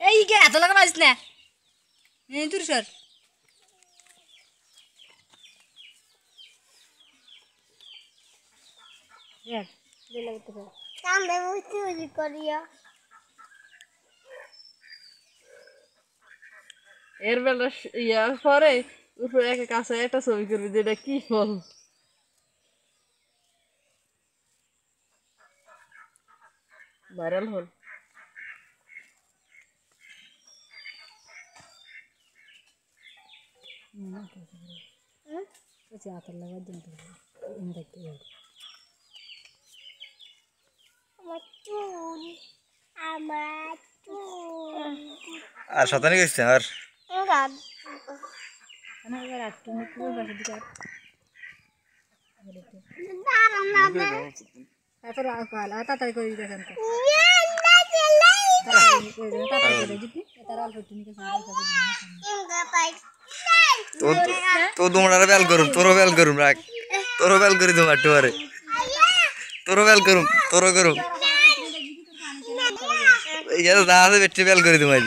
এই কে এত লাগা মারিস না তুই সর এর বেলা ইয়ার পরে উপরে একা কাছে একটা ছবি করবি যেটা কি ফল ভাইরাল হল আর শতানি গেছে আর তাড়াতাড়ি করে দেখেন তো তোমরা বেল করুম তোরও বেল করুম রাখ তোরও বেল করি তোমার টুয়ারে তোরও বেল করুম তোরও করুম ইয়া তো দাঁড়াতে বেটে বেল করি তোমার